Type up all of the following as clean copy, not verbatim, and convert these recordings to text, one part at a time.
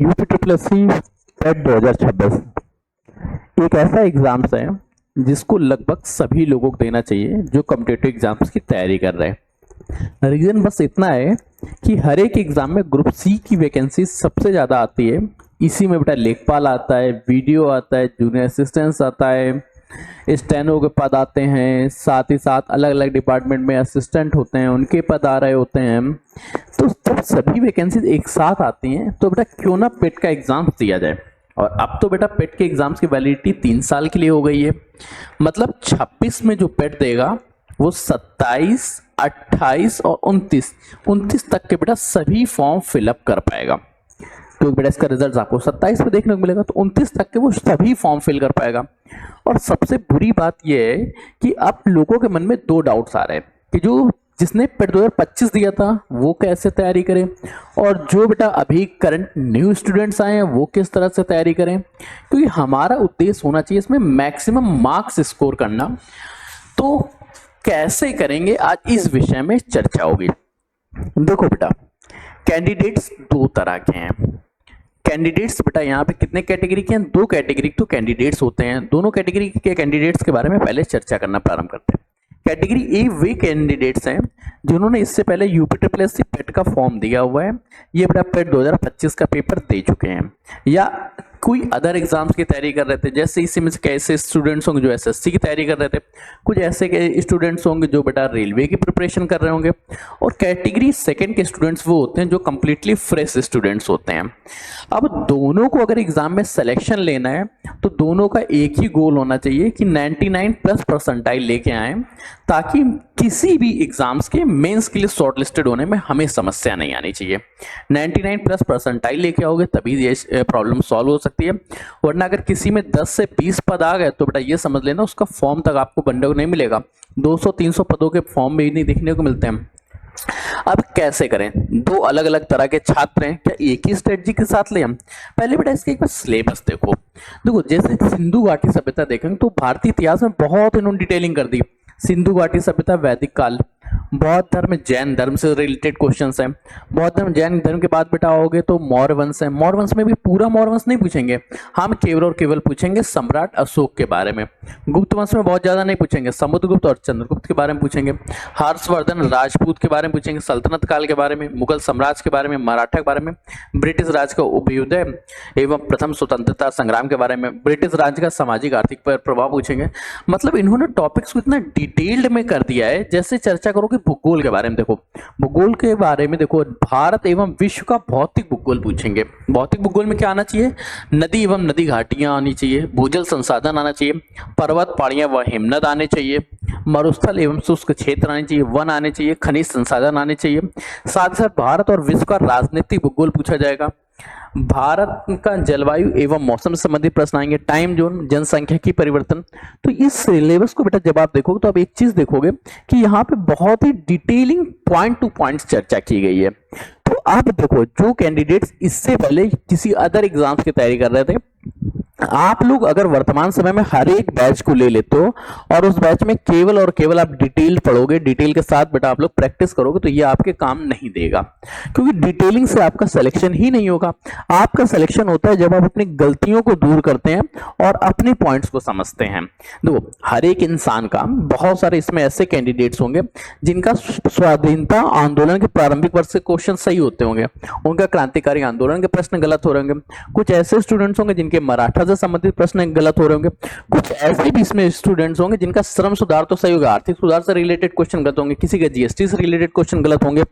UP triple S C TET 2026 एक ऐसा exams है जिसको लगभग सभी लोगों को देना चाहिए जो कॉम्पिटिटिव एग्जाम्स की तैयारी कर रहे हैं। रीजन बस इतना है कि हर एक एग्जाम में ग्रुप सी की वैकेंसी सबसे ज़्यादा आती है। इसी में बेटा लेखपाल आता है, वीडियो आता है, जूनियर असिस्टेंट्स आता है, स्टेनो के पद आते हैं, साथ ही साथ अलग अलग डिपार्टमेंट में असिस्टेंट होते हैं, उनके पद आ रहे होते हैं। तो जब सभी वैकेंसीज एक साथ आती हैं तो बेटा क्यों ना पेट का एग्जाम दिया जाए। और अब तो बेटा पेट के एग्जाम्स की वैलिडिटी 3 साल के लिए हो गई है। मतलब 26 में जो पेट देगा वो 27, 28 और 29 तक के बेटा सभी फॉर्म फिलअप कर पाएगा। क्योंकि बेटा इसका रिजल्ट आपको 27 में देखने को मिलेगा, तो 29 तक के वो सभी फॉर्म फिल कर पाएगा। और सबसे बुरी बात यह है कि अब लोगों के मन में 2 डाउट्स आ रहे हैं कि जो जिसने पेट 2025 दिया था वो कैसे तैयारी करें, और जो बेटा अभी करंट न्यू स्टूडेंट्स आए हैं वो किस तरह से तैयारी करें। क्योंकि हमारा उद्देश्य होना चाहिए इसमें मैक्सिमम मार्क्स स्कोर करना। तो कैसे करेंगे, आज इस विषय में चर्चा होगी। देखो बेटा, कैंडिडेट्स 2 तरह के हैं। कैंडिडेट्स बेटा यहाँ पे कितने कैटेगरी के हैं? 2 कैटेगरी तो कैंडिडेट्स होते हैं। दोनों कैटेगरी के कैंडिडेट्स के बारे में पहले चर्चा करना प्रारंभ करते हैं। कैटेगरी ए वे कैंडिडेट्स हैं जिन्होंने इससे पहले यूपी ट्रिपल एस सी पेट का फॉर्म दिया हुआ है, ये बेटा पेट 2025 का पेपर दे चुके हैं, या कोई अदर एग्जाम्स की तैयारी कर रहे थे। जैसे इसी में कैसे स्टूडेंट्स होंगे जो एसएससी की तैयारी कर रहे थे, कुछ ऐसे स्टूडेंट्स होंगे जो बेटा रेलवे की प्रिपरेशन कर रहे होंगे, और कैटेगरी सेकंड के स्टूडेंट्स वो होते हैं जो कंप्लीटली फ्रेश स्टूडेंट्स होते हैं। अब दोनों को अगर एग्जाम में सिलेक्शन लेना है तो दोनों का एक ही गोल होना चाहिए कि 99 प्लस परसेंटाइल लेके आए, ताकि किसी भी एग्जाम्स के मेंस के लिए शॉर्ट लिस्टेड होने में हमें समस्या नहीं आनी चाहिए। 99 प्लस परसेंटाइल लेके आओगे तभी ये प्रॉब्लम सॉल्व हो सकती है। वरना अगर किसी में 10 से 20 पद आ गए तो बेटा ये समझ लेना उसका फॉर्म तक आपको बनने को नहीं मिलेगा। 200-300 पदों के फॉर्म भी नहीं देखने को मिलते हैं। अब कैसे करें? 2 अलग अलग तरह के छात्र हैं, क्या एक ही स्ट्रेटजी के साथ लें हम? पहले बेटा इसके एक बार सिलेबस देखो। देखो जैसे सिंधु घाटी सभ्यता देखेंगे तो भारतीय इतिहास में बहुत इन्होंने डिटेलिंग कर दी। सिंधु घाटी सभ्यता, वैदिक काल, बौद्ध धर्म, जैन धर्म से रिलेटेड क्वेश्चंस हैं। बौद्ध धर्म जैन धर्म के बाद बेटा आओगे तो मौर्य वंश है। मौर्य वंश में भी पूरा मौर्य वंश नहीं पूछेंगे, हम केवल और केवल पूछेंगे सम्राट अशोक के बारे में। गुप्त वंश में बहुत ज्यादा नहीं पूछेंगे, समुद्रगुप्त और चंद्रगुप्त के बारे में पूछेंगे। हर्षवर्धन राजपूत के बारे में पूछेंगे, सल्तनत काल के बारे में, मुगल साम्राज्य के बारे में, मराठा के बारे में, ब्रिटिश राज का अभ्युदय एवं प्रथम स्वतंत्रता संग्राम के बारे में, ब्रिटिश राज का सामाजिक आर्थिक पर प्रभाव पूछेंगे। मतलब इन्होंने टॉपिक्स को इतना डिटेल्ड में कर दिया है। जैसे चर्चा करोगे भूगोल के बारे में, देखो भूगोल के बारे में देखो, भारत एवं विश्व का भौतिक भूगोल पूछेंगे। भौतिक भूगोल में क्या आना चाहिए? नदी एवं नदी घाटियां आनी चाहिए, भूजल संसाधन आना चाहिए, पर्वत पहाड़ियां व हिमनद आने चाहिए, मरुस्थल एवं शुष्क क्षेत्र आने चाहिए, वन आने चाहिए, खनिज संसाधन आने चाहिए। साथ ही साथ भारत और विश्व का राजनीतिक भूगोल पूछा जाएगा। भारत का जलवायु एवं मौसम से संबंधित प्रश्न आएंगे, टाइम जोन, जनसंख्या की परिवर्तन। तो इस सिलेबस को बेटा जब आप देखोगे तो आप एक चीज देखोगे कि यहाँ पे बहुत ही डिटेलिंग पॉइंट टू पॉइंट चर्चा की गई है। तो आप देखो जो कैंडिडेट्स इससे पहले किसी अदर एग्जाम्स की तैयारी कर रहे थे, आप लोग अगर वर्तमान समय में हर एक बैच को ले लेते हो और उस बैच में केवल और केवल आप डिटेल पढ़ोगे, डिटेल के साथ बेटा आप लोग प्रैक्टिस करोगे, तो ये आपके काम नहीं देगा। क्योंकि डिटेलिंग से आपका सिलेक्शन ही नहीं होगा। आपका सिलेक्शन होता है जब आप अपनी गलतियों को दूर करते हैं और अपने पॉइंट्स को समझते हैं। देखो हर एक इंसान का, बहुत सारे इसमें ऐसे कैंडिडेट्स होंगे जिनका स्वाधीनता आंदोलन के प्रारंभिक वर्ष से क्वेश्चन सही होते होंगे, उनका क्रांतिकारी आंदोलन के प्रश्न गलत हो रहे होंगे। कुछ ऐसे स्टूडेंट्स होंगे जिनके मराठा से संबंधित प्रश्न गलत हो रहे होंगे। कुछ ऐसे भी इसमें स्टूडेंट्स होंगे जिनका श्रम सुधार तो सही होगा, आर्थिक सुधार से रिलेटेड क्वेश्चन गलत होंगे, किसी के जीएसटी से रिलेटेड क्वेश्चन गलत होंगे।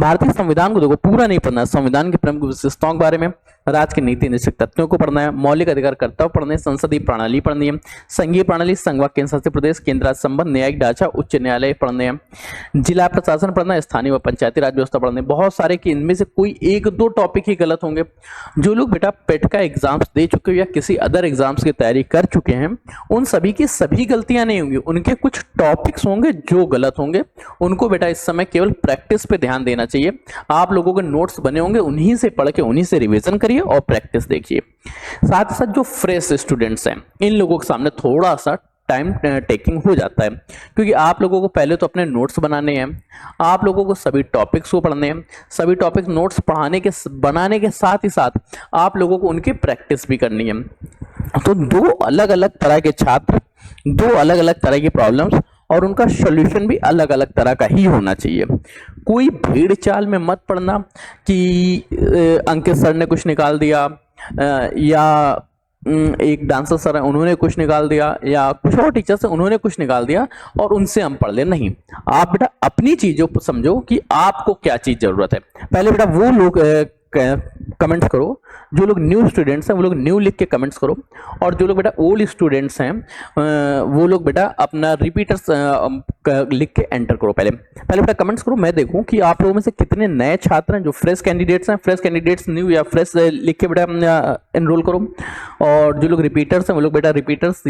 भारतीय संविधान को देखो पूरा नहीं पढ़ना है, संविधान की प्रमुख विशेषताओं के बारे में, राज्य की नीति निश्चित तथ्यों को पढ़ना है, मौलिक अधिकार कर्तव्य पढ़ने, संसदीय प्रणाली पढ़नी है, संघीय प्रणाली, संघ केंद्र शासित प्रदेश, केंद्र राज्य संबंध, न्यायिक ढांचा, उच्च न्यायालय पढ़ने हैं, जिला प्रशासन पढ़ना है, स्थानीय व पंचायती राज व्यवस्था पढ़ने। बहुत सारे कि इनमें से कोई 1-2 टॉपिक ही गलत होंगे। जो लोग बेटा पेट का एग्जाम्स दे चुके हो या किसी अदर एग्जाम्स की तैयारी कर चुके हैं, उन सभी की सभी गलतियां नहीं होंगी, उनके कुछ टॉपिक्स होंगे जो गलत होंगे। उनको बेटा इस समय केवल प्रैक्टिस पे ध्यान देना चाहिए। आप लोगों के नोट्स बने होंगे, उन्हीं से पढ़ के उन्हीं से रिवीजन करिए और प्रैक्टिस देखिए। साथ ही साथ जो फ्रेश स्टूडेंट्स हैं इन लोगों के सामने थोड़ा सा टाइम टेकिंग हो जाता है, क्योंकि आप लोगों को पहले तो अपने नोट्स बनाने हैं, आप लोगों को सभी टॉपिक्स को पढ़ने हैं, सभी टॉपिक्स नोट्स बनाने के साथ ही साथ आप लोगों को उनकी प्रैक्टिस भी करनी है। तो दो अलग अलग तरह के छात्र, दो अलग अलग तरह की प्रॉब्लम्स, और उनका सॉल्यूशन भी अलग अलग तरह का ही होना चाहिए। कोई भीड़ चाल में मत पड़ना कि अंकित सर ने कुछ निकाल दिया, या एक डांसर सर है उन्होंने कुछ निकाल दिया, या कुछ और टीचर्स है उन्होंने कुछ निकाल दिया और उनसे हम पढ़ ले। नहीं, आप बेटा अपनी चीजों को समझो कि आपको क्या चीज जरूरत है। पहले बेटा वो लोग कमेंट्स करो, जो लोग न्यू स्टूडेंट्स हैं वो लोग न्यू लिख के कमेंट्स करो, और जो लोग बेटा ओल्ड स्टूडेंट्स हैं वो लोग बेटा अपना रिपीटर्स लिख के एंटर करो। पहले बेटा कमेंट्स करो, मैं देखूं कि आप लोगों में से कितने नए छात्र हैं जो फ्रेश कैंडिडेट्स हैं। फ्रेश कैंडिडेट्स न्यू या फ्रेश लिख के बेटा एनरोल करो, और जो लोग रिपीटर्स हैं वो लोग बेटा रिपीटर्स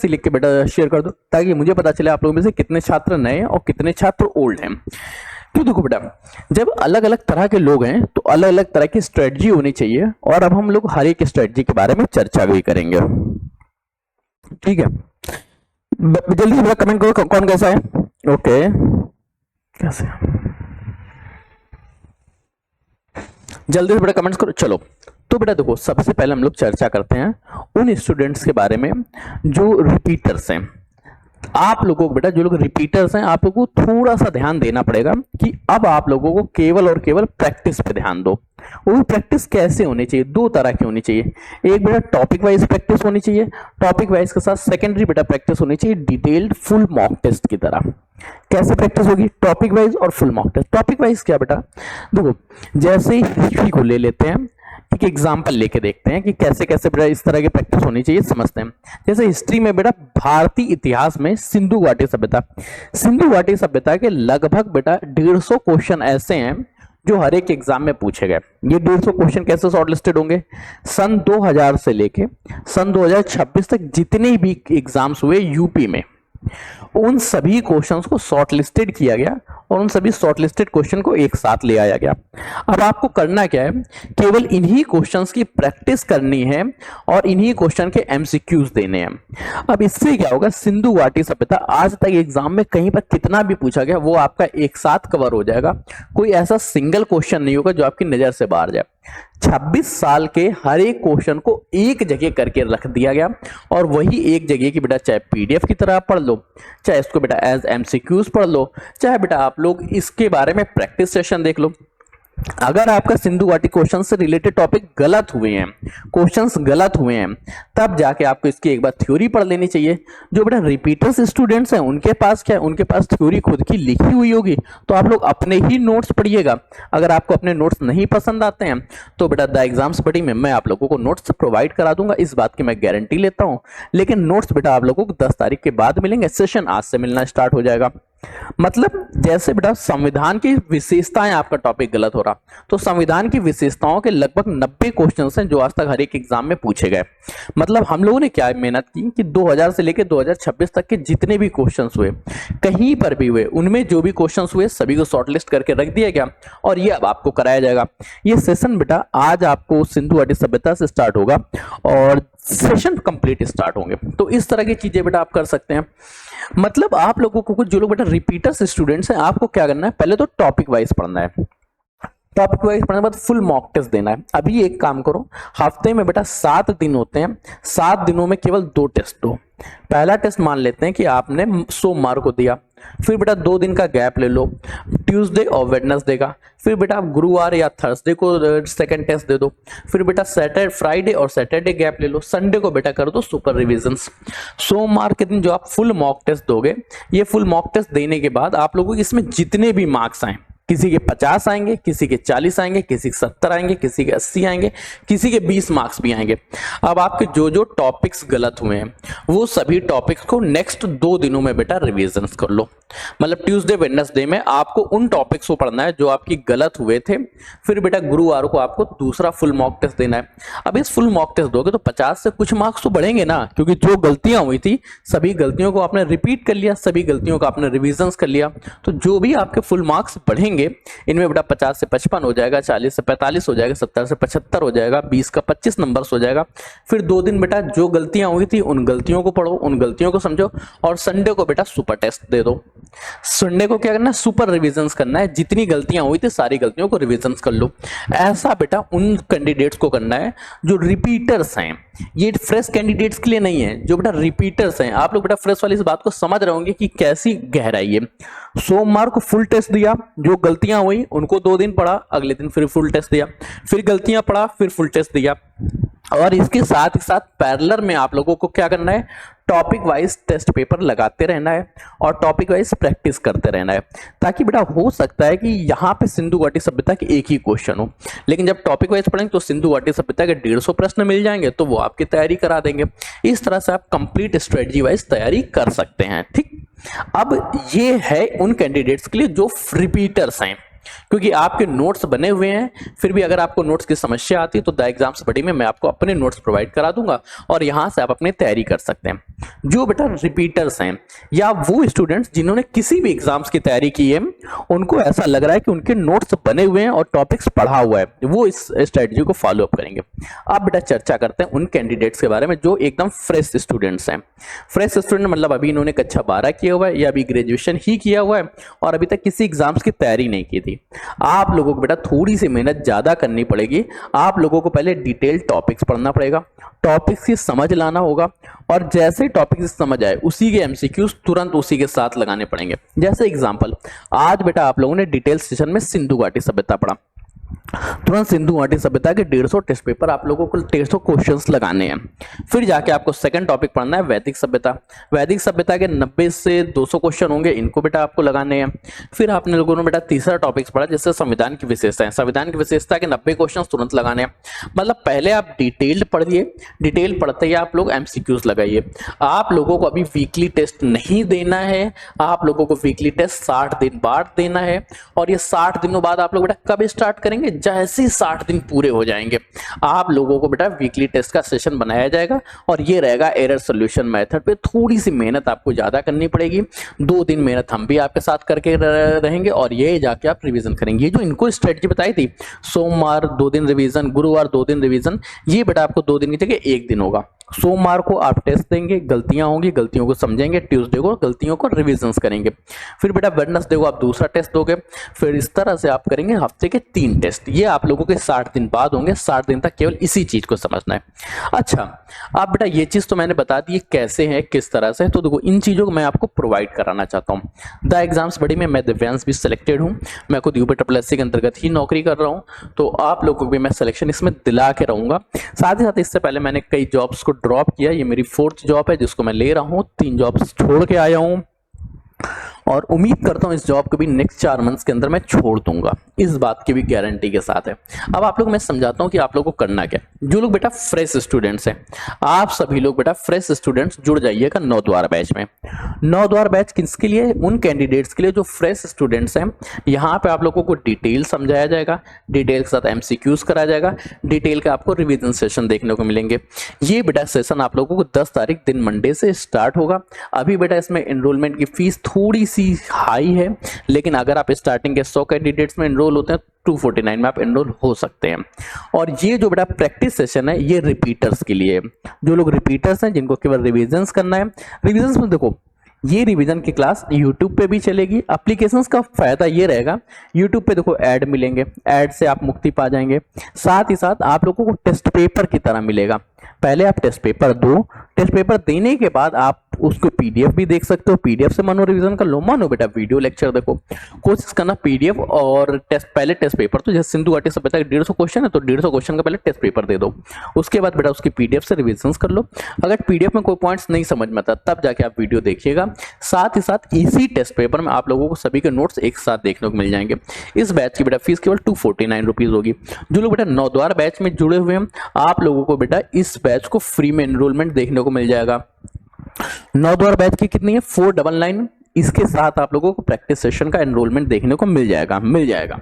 ही लिख के बेटा शेयर कर दो, ताकि मुझे पता चले आप लोगों में से कितने छात्र नए हैं और कितने छात्र ओल्ड हैं। क्यों, देखो बेटा जब अलग अलग तरह के लोग हैं तो अलग अलग तरह की स्ट्रेटजी होनी चाहिए, और अब हम लोग हर एक स्ट्रेटजी के बारे में चर्चा भी करेंगे। ठीक है, जल्दी से बेटा कमेंट करो कौन कैसा है। ओके, कैसे, जल्दी से बेटा कमेंट्स करो। चलो तो बेटा देखो, सबसे पहले हम लोग चर्चा करते हैं उन स्टूडेंट्स के बारे में जो रिपीटर्स हैं। आप लोगों को बेटा, जो लोग रिपीटर्स हैं, आप लोगों को थोड़ा सा ध्यान देना पड़ेगा कि अब आप लोगों को केवल और केवल प्रैक्टिस पे ध्यान दो। वो प्रैक्टिस कैसे होनी चाहिए, दो तरह की होनी चाहिए। एक बेटा टॉपिक वाइज प्रैक्टिस होनी चाहिए, टॉपिक वाइज के साथ सेकेंडरी बेटा प्रैक्टिस होनी चाहिए डिटेल्ड फुल मॉक टेस्ट की तरह। कैसे प्रैक्टिस होगी, टॉपिक वाइज और full mock test. Topic wise क्या बेटा, देखो जैसे हिस्ट्री को ले लेते हैं, एक एग्जाम्पल लेके देखते हैं कि कैसे कैसे बेटा इस तरह की प्रैक्टिस होनी चाहिए, समझते हैं। जैसे हिस्ट्री में बेटा भारतीय इतिहास में सिंधु घाटी सभ्यता के लगभग बेटा 150 क्वेश्चन ऐसे हैं जो हर एक एग्जाम में पूछे गए। ये 150 क्वेश्चन कैसे शॉर्टलिस्टेड होंगे, सन 2000 से लेके सन 2026 तक जितने भी एग्जाम्स हुए यूपी में, उन सभी क्वेश्चंस को शॉर्टलिस्टेड किया गया और उन सभी शॉर्टलिस्टेड क्वेश्चन को एक साथ ले आया गया। अब आपको करना क्या है, केवल इन्हीं क्वेश्चंस की प्रैक्टिस करनी है और इन्हीं क्वेश्चन के एमसीक्यूज देने हैं। अब इससे क्या होगा, सिंधु घाटी सभ्यता आज तक एग्जाम में कहीं पर कितना भी पूछा गया वो आपका एक साथ कवर हो जाएगा। कोई ऐसा सिंगल क्वेश्चन नहीं होगा जो आपकी नजर से बाहर जाए। 26 साल के हर एक क्वेश्चन को एक जगह करके रख दिया गया, और वही एक जगह की बेटा चाहे पीडीएफ की तरह पढ़ लो, चाहे इसको बेटा एज एमसीक्यूज पढ़ लो, चाहे बेटा आप लोग इसके बारे में प्रैक्टिस सेशन देख लो। अगर आपका सिंधु घाटी क्वेश्चन से रिलेटेड टॉपिक गलत हुए हैं, क्वेश्चंस गलत हुए हैं, तब जाके आपको इसकी एक बार थ्योरी पढ़ लेनी चाहिए। जो बेटा रिपीटर्स स्टूडेंट्स हैं उनके पास क्या है, उनके पास थ्योरी खुद की लिखी हुई होगी, तो आप लोग अपने ही नोट्स पढ़िएगा। अगर आपको अपने नोट्स नहीं पसंद आते हैं तो बेटा द एग्जाम्स बडी में मैं आप लोगों को नोट्स प्रोवाइड करा दूंगा, इस बात की मैं गारंटी लेता हूं। लेकिन नोट्स बेटा आप लोगों को 10 तारीख के बाद मिलेंगे, सेशन आज से मिलना स्टार्ट हो जाएगा। मतलब जैसे बेटा संविधान की विशेषताएं, आपका टॉपिक गलत हो रहा तो संविधान की विशेषताओं के लगभग 90 क्वेश्चंस हैं जो आज तक हर एक एग्जाम में पूछे गए। मतलब हम लोगों ने क्या मेहनत की कि 2000 से लेकर 2026 तक के जितने भी क्वेश्चंस हुए, कहीं पर भी हुए, उनमें जो भी क्वेश्चंस हुए सभी को शॉर्टलिस्ट करके रख दिया गया, और ये अब आपको कराया जाएगा। ये सेशन बेटा आज आपको सिंधु घाटी सभ्यता से स्टार्ट होगा और सेशन कंप्लीट स्टार्ट होंगे। तो इस तरह की चीजें बेटा आप कर सकते हैं। मतलब आप लोगों को, जो लोग बेटा रिपीटर्स स्टूडेंट्स हैं, आपको क्या करना है, पहले तो टॉपिक वाइज पढ़ना है। टॉपिक वाइज पढ़ने के बाद फुल मॉक टेस्ट देना है। अभी एक काम करो, हफ्ते में बेटा 7 दिन होते हैं, 7 दिनों में केवल 2 टेस्ट दो। पहला टेस्ट मान लेते हैं कि आपने सोमवार को दिया, फिर बेटा 2 दिन का गैप ले लो, ट्यूसडे और वेडनेसडे का, फिर बेटा आप गुरुवार या थर्सडे को सेकंड टेस्ट दे दो, फिर बेटा फ्राइडे और सैटरडे गैप ले लो, संडे को बेटा कर दो सुपर रिविजन्स। सोमवार के दिन जो आप फुल मॉक टेस्ट दोगे, ये फुल मॉक टेस्ट देने के बाद आप लोगों को इसमें जितने भी मार्क्स आए, किसी के 50 आएंगे, किसी के 40 आएंगे, किसी के 70 आएंगे, किसी के 80 आएंगे, किसी के 20 मार्क्स भी आएंगे। अब आपके जो जो टॉपिक्स गलत हुए हैं वो सभी टॉपिक्स को नेक्स्ट 2 दिनों में बेटा रिवीजन कर लो। मतलब ट्यूसडे वेडनेसडे में आपको उन टॉपिक्स को पढ़ना है जो आपकी गलत हुए थे, फिर बेटा गुरुवार को आपको दूसरा फुल मॉक टेस्ट देना है। अब इस फुल मॉक टेस्ट दोगे तो 50 से कुछ मार्क्स तो बढ़ेंगे ना, क्योंकि जो गलतियां हुई थी सभी गलतियों को आपने रिपीट कर लिया, सभी गलतियों का आपने रिविजन कर लिया, तो जो भी आपके फुल मार्क्स बढ़ेंगे करेंगे इनमें बेटा 50 से 55 हो जाएगा, 40 से 45 हो जाएगा, 70 से 75 हो जाएगा, 20 का 25 नंबर हो जाएगा। फिर 2 दिन बेटा जो गलतियां हुई थी उन गलतियों को पढ़ो, उन गलतियों को समझो, और संडे को बेटा सुपर टेस्ट दे दो। संडे को क्या करना है, सुपर रिविजन्स करना है, जितनी गलतियां हुई थी सारी गलतियों को रिविजन्स कर लो। ऐसा बेटा उन कैंडिडेट्स को करना है जो रिपीटर्स हैं, ये फ्रेश कैंडिडेट्स के लिए नहीं है, जो बेटा रिपीटर्स हैं। आप लोग बेटा फ्रेश वाली इस बात को समझ रहे होंगे कि कैसी गहराई है। सोमवार को फुल टेस्ट दिया, जो गलतियां हुई उनको 2 दिन पढ़ा, अगले दिन फिर फुल टेस्ट दिया, फिर गलतियां पढ़ा, फिर फुल टेस्ट दिया। और इसके साथ ही साथ पैरेलल में आप लोगों को क्या करना है, टॉपिक वाइज टेस्ट पेपर लगाते रहना है और टॉपिक वाइज प्रैक्टिस करते रहना है, ताकि बेटा हो सकता है कि यहाँ पे सिंधु घाटी सभ्यता के एक ही क्वेश्चन हो, लेकिन जब टॉपिक वाइज पढ़ेंगे तो सिंधु घाटी सभ्यता के 150 प्रश्न मिल जाएंगे, तो वो आपकी तैयारी करा देंगे। इस तरह से आप कंप्लीट स्ट्रेटजी वाइज तैयारी कर सकते हैं। ठीक, अब ये है उन कैंडिडेट्स के लिए जो रिपीटर्स हैं, क्योंकि आपके नोट्स बने हुए हैं। फिर भी अगर आपको नोट्स की समस्या आती है तो द एग्जाम्स बडी में मैं आपको अपने नोट्स प्रोवाइड करा दूंगा और यहां से आप अपनी तैयारी कर सकते हैं। जो बेटा रिपीटर्स हैं या वो स्टूडेंट्स जिन्होंने किसी भी एग्जाम्स की तैयारी की है, उनको ऐसा लग रहा है कि उनके नोट्स बने हुए हैं और टॉपिक्स पढ़ा हुआ है, वो इस स्ट्रेटजी को फॉलो अप करेंगे। अब बेटा चर्चा करते हैं उन कैंडिडेट्स के बारे में जो एकदम फ्रेश स्टूडेंट्स हैं। फ्रेश स्टूडेंट मतलब अभी इन्होंने कक्षा 12 किया हुआ है या अभी ग्रेजुएशन ही किया हुआ है और अभी तक किसी एग्जाम्स की तैयारी नहीं की थी। आप लोगों को बेटा थोड़ी सी मेहनत ज्यादा करनी पड़ेगी। आप लोगों को पहले डिटेल टॉपिक्स पढ़ना पड़ेगा, टॉपिक्स की समझ लाना होगा, और जैसे टॉपिक्स समझ आए उसी के एमसीक्यूज तुरंत उसी के साथ लगाने पड़ेंगे। जैसे एग्जांपल, आज बेटा आप लोगों ने डिटेल सेशन में सिंधु घाटी सभ्यता पढ़ा, तुरंत सिंधु घाटी सभ्यता के 150 टेस्ट पेपर आप लोगों को 150 क्वेश्चंस लगाने हैं। फिर जाके आपको सेकंड टॉपिक पढ़ना है वैदिक सभ्यता। वैदिक सभ्यता के 90 से 200 क्वेश्चन होंगे, इनको बेटा आपको लगाने हैं। फिर आपने लोगों ने बेटा तीसरा टॉपिक पढ़ा जैसे संविधान की विशेषताएं। संविधान की विशेषता के 90 क्वेश्चन तुरंत लगाने हैं। मतलब पहले आप डिटेल्ड पढ़िए, डिटेल पढ़ते ही आप लोग एमसीक्यूज लगाइए। आप लोगों को अभी वीकली टेस्ट नहीं देना है, आप लोगों को वीकली टेस्ट 60 दिन बाद देना है। और ये 60 दिनों बाद आप लोग बेटा कब स्टार्ट करेंगे, जैसे 60 दिन पूरे हो जाएंगे आप लोगों को बेटा वीकली टेस्ट का सेशन बनाया जाएगा और ये रहेगा एरर सॉल्यूशन मेथड पे। थोड़ी सी मेहनत आपको ज्यादा करनी पड़ेगी, 2 दिन मेहनत हम भी आपके साथ करके रहेंगे और ये जाके आप रिवीजन करेंगे। ये जो इनको स्ट्रेटजी बताई थी, सोमवार 2 दिन रिवीजन, गुरुवार 2 दिन रिवीजन, ये बेटा आपको 2 दिन की जगह 1 दिन होगा। सोमवार को आप टेस्ट देंगे, गलतियां होंगी, गलतियों को समझेंगे, ट्यूसडे को गलतियों को रिविजन्स करेंगे, फिर बेटा वेडनेसडे को आप दूसरा टेस्ट दोगे। फिर इस तरह से आप करेंगे हफ्ते के 3 टेस्ट। ये आप लोगों के 60 दिन बाद होंगे। 60 दिन तक केवल इसी चीज को समझना है। अच्छा, आप बेटा ये चीज तो मैंने बता दी कैसे है, किस तरह से, तो देखो इन चीजों को मैं आपको प्रोवाइड कराना चाहता हूँ। द एग्जाम्स बडी में मैं दिव्यांश भी सिलेक्टेड हूँ, मैं खुद UPSSC के अंतर्गत ही नौकरी कर रहा हूँ, तो आप लोगों को भी मैं सिलेक्शन इसमें दिला के रहूंगा। साथ ही साथ इससे पहले मैंने कई जॉब्स को ड्रॉप किया, ये मेरी 4th जॉब है जिसको मैं ले रहा हूँ। 3 जॉब्स छोड़ के आया हूँ और उम्मीद करता हूं इस जॉब को भी नेक्स्ट 4 मंथ्स के अंदर मैं छोड़ दूंगा, इस बात की भी गारंटी के साथ है। अब आप लोग मैं समझाता हूं कि आप लोगों को करना क्या। जो लोग बेटा फ्रेश स्टूडेंट्स हैं, आप सभी लोग बेटा फ्रेश स्टूडेंट्स जुड़ जाइएगा 9 द्वार बैच में। 9 द्वार बैच किसके लिए, उन कैंडिडेट्स के लिए जो फ्रेश स्टूडेंट्स हैं। यहाँ पे आप लोगों को डिटेल समझाया जाएगा, डिटेल के साथ एमसीक्यूज कराया जाएगा, डिटेल के आपको रिवीजन सेशन देखने को मिलेंगे। ये बेटा सेशन आप लोगों को 10 तारीख दिन मंडे से स्टार्ट होगा। अभी बेटा इसमें एनरोलमेंट की फीस थोड़ी सी हाई है, लेकिन अगर आप स्टार्टिंग के 100 कैंडिडेट्स में एनरोल होते हैं 249 में आप एनरोल हो सकते हैं। और ये जो बेटा प्रैक्टिस सेशन है ये रिपीटर्स के लिए, जो लोग रिपीटर्स हैं जिनको केवल रिविजन्स करना है। रिविजन्स में देखो ये रिवीजन की क्लास YouTube पे भी चलेगी। एप्लीकेशंस का फायदा ये रहेगा, YouTube पे देखो ऐड मिलेंगे, ऐड से आप मुक्ति पा जाएंगे। साथ ही साथ आप लोगों को टेस्ट पेपर की तरह मिलेगा। पहले आप टेस्ट पेपर दो, टेस्ट पेपर देने के बाद आप उसको PDF भी देख सकते हो, PDF से मानो रिवीजन कर लो, मानो बेटा वीडियो लेक्चर देखो। कोशिश करना PDF और टेस्ट, पहले टेस्ट पेपर, तो जैसे सिंधु घाटी सभ्यता के 150 क्वेश्चन है तो 150 क्वेश्चन का पहले टेस्ट पेपर दे दो, उसके बाद बेटा उसकी PDF से रिवीजन कर लो। अगर PDF में कोई पॉइंट्स नहीं समझ में आता तब जाके आप वीडियो देखिएगा। साथ ही साथ इसी टेस्ट पेपर में आप लोगों को सभी के नोट्स एक साथ देखने को मिल जाएंगे। इस बैच की बेटा फीस केवल 249 रुपीज होगी। जो लोग बेटा 9 द्वार बैच में जुड़े हुए हैं, आप लोगों को बेटा इस बैच को फ्री में एनरोलमेंट देखने को मिल जाएगा। 9 द्वार बैच की कितनी है, 499 इसके साथ आप लोगों को प्रैक्टिस सेशन का एनरोलमेंट देखने को मिल जाएगा।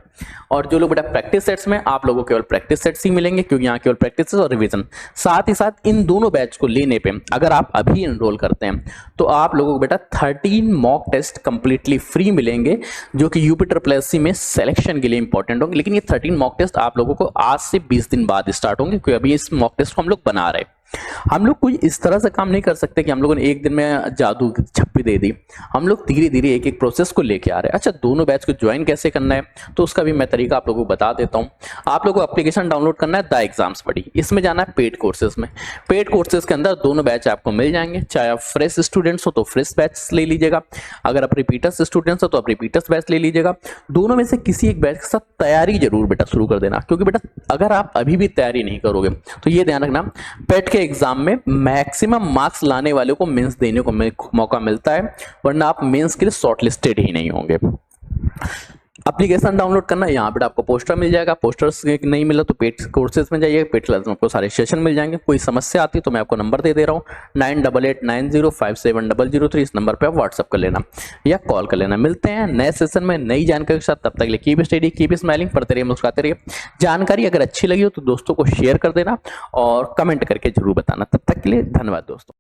और जो लोग बेटा प्रैक्टिस सेट्स में, आप लोगों को केवल प्रैक्टिस सेट्स ही मिलेंगे, क्योंकि यहाँ केवल प्रैक्टिस और रिवीजन। साथ ही साथ इन दोनों बैच को लेने पे अगर आप अभी एनरोल करते हैं तो आप लोगों को बेटा 13 मॉक टेस्ट कंप्लीटली फ्री मिलेंगे, जो कि UPSSC में सिलेक्शन के लिए इंपॉर्टेंट होंगे। लेकिन ये 13 मॉक टेस्ट आप लोगों को आज से 20 दिन बाद स्टार्ट होंगे, क्योंकि अभी इस मॉक टेस्ट को हम लोग बना रहे हैं। हम लोग कोई इस तरह से काम नहीं कर सकते कि हम लोगों ने एक दिन में जादू की छप्पी दे दी। हम लोग धीरे धीरे एक एक प्रोसेस को लेके आ रहे हैं। अच्छा, दोनों बैच को ज्वाइन कैसे करना है तो उसका भी मैं तरीका आप लोगों को बता देता हूँ। आप लोगों को एप्लीकेशन डाउनलोड करना है द एग्जाम्स बडी, इसमें जाना है पेड कोर्सेज में। पेड कोर्सेज के अंदर दोनों बैच आपको मिल जाएंगे। चाहे आप फ्रेश स्टूडेंट्स हो तो फ्रेश बैच ले लीजिएगा, अगर आप रिपीटर्स स्टूडेंट्स हो तो आप रिपीटर्स बैच ले लीजिएगा। दोनों में से किसी एक बैच के साथ तैयारी जरूर बेटा शुरू कर देना, क्योंकि बेटा अगर आप अभी भी तैयारी नहीं करोगे तो ये ध्यान रखना, पेट के एग्जाम में मैक्सिमम मार्क्स लाने वालों को मेंस देने को मौका मिलता है, वरना आप मेंस के लिए शॉर्टलिस्टेड ही नहीं होंगे। एप्लीकेशन डाउनलोड करना है, यहाँ पे आपको पोस्टर मिल जाएगा। पोस्टर्स नहीं मिला तो पेड कोर्सेज में जाइए, पेड क्लास में आपको सारे सेशन मिल जाएंगे। कोई समस्या आती है तो मैं आपको नंबर दे रहा हूँ 9889057003। इस नंबर पे आप व्हाट्सअप कर लेना या कॉल कर लेना। मिलते हैं नए सेशन में नई जानकारी के साथ, तब तक के लिए कीप स्टडी, कीप स्माइलिंग, पढ़ते रहिए, मुस्कुराते रहिए। जानकारी अगर अच्छी लगी हो तो दोस्तों को शेयर कर देना और कमेंट करके जरूर बताना। तब तक के लिए धन्यवाद दोस्तों।